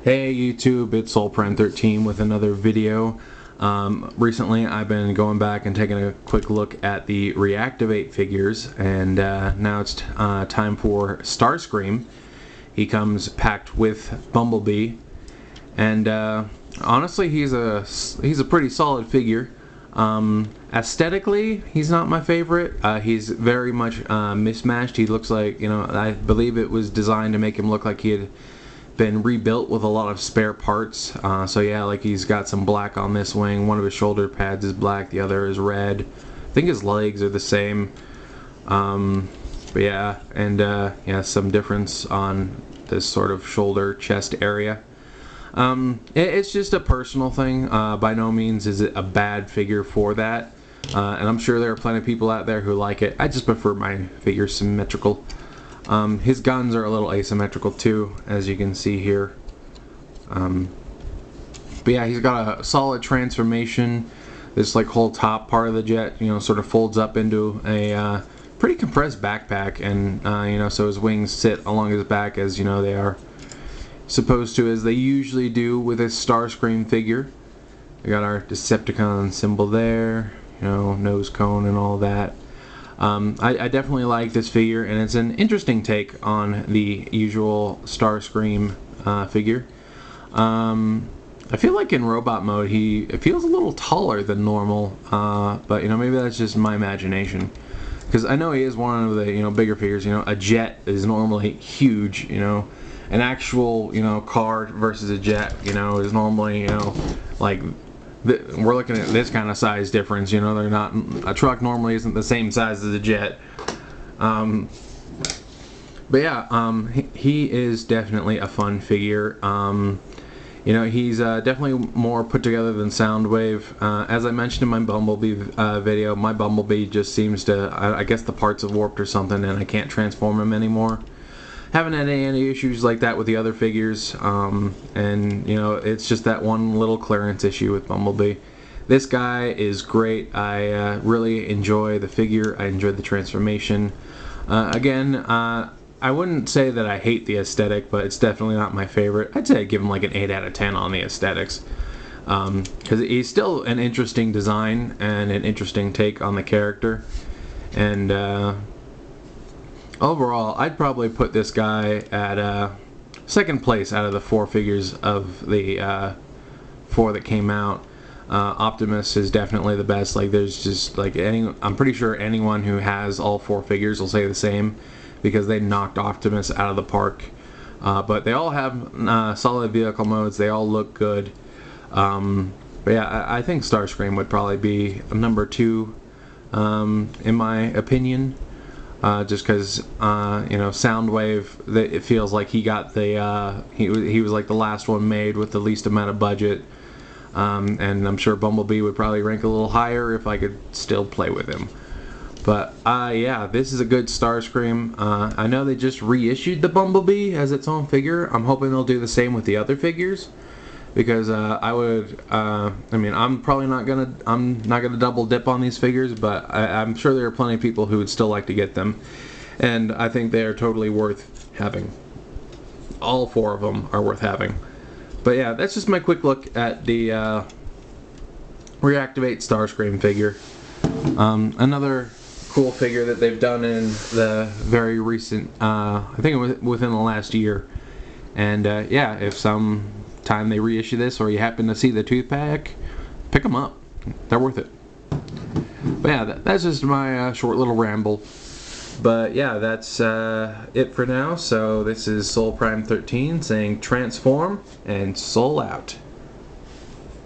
Hey YouTube, it's starscream with another video. Recently I've been going back and taking a quick look at the reactivate figures, and now it's time for Starscream. He comes packed with Bumblebee, and honestly he's a pretty solid figure. Aesthetically, he's not my favorite. He's very much mismatched. He looks like, I believe it was designed to make him look like he had been rebuilt with a lot of spare parts. So yeah, like he's got some black on this wing. One of his shoulder pads is black, the other is red. I think his legs are the same. But yeah, and yeah, some difference on this sort of shoulder chest area. It's just a personal thing. By no means is it a bad figure for that. And I'm sure there are plenty of people out there who like it. I just prefer my figure symmetrical. His guns are a little asymmetrical too, as you can see here. But yeah, he's got a solid transformation. This like whole top part of the jet, sort of folds up into a pretty compressed backpack, and so his wings sit along his back as they are supposed to, as they usually do with a Starscream figure. We got our Decepticon symbol there, nose cone and all that. I definitely like this figure, and it's an interesting take on the usual Starscream figure. I feel like in robot mode it feels a little taller than normal, but maybe that's just my imagination, because I know he is one of the bigger figures. A jet is normally huge. An actual car versus a jet is normally like we're looking at this kind of size difference. They're not, a truck normally isn't the same size as a jet. But yeah, he is definitely a fun figure. He's definitely more put together than Soundwave. As I mentioned in my Bumblebee video, my Bumblebee just seems to, I guess the parts have warped or something, and I can't transform him anymore. Haven't had any issues like that with the other figures, and it's just that one little clearance issue with Bumblebee. This guy is great. I really enjoy the figure. I enjoyed the transformation. Again, I wouldn't say that I hate the aesthetic, but it's definitely not my favorite. I'd say I'd give him like an 8 out of 10 on the aesthetics, because he's still an interesting design and an interesting take on the character. And overall, I'd probably put this guy at second place out of the 4 figures of the 4 that came out. Optimus is definitely the best. Like, there's just like I'm pretty sure anyone who has all 4 figures will say the same, because they knocked Optimus out of the park. But they all have solid vehicle modes. They all look good. But yeah, I think Starscream would probably be number 2 in my opinion. Just because Soundwave, it feels like he got the he was like the last one made with the least amount of budget, and I'm sure Bumblebee would probably rank a little higher if I could still play with him. But yeah, this is a good Starscream. I know they just reissued the Bumblebee as its own figure. I'm hoping they'll do the same with the other figures, because I would, I'm not gonna double dip on these figures, but I'm sure there are plenty of people who would still like to get them, and I think they are totally worth having. All 4 of them are worth having. But yeah, that's just my quick look at the reactivate Starscream figure. Another cool figure that they've done in the very recent, I think it was within the last year, and yeah, if some time they reissue this, or you happen to see the tooth pack, pick them up. They're worth it. But yeah, that's just my short little ramble. But yeah, that's it for now. So this is starscream saying transform and soul out.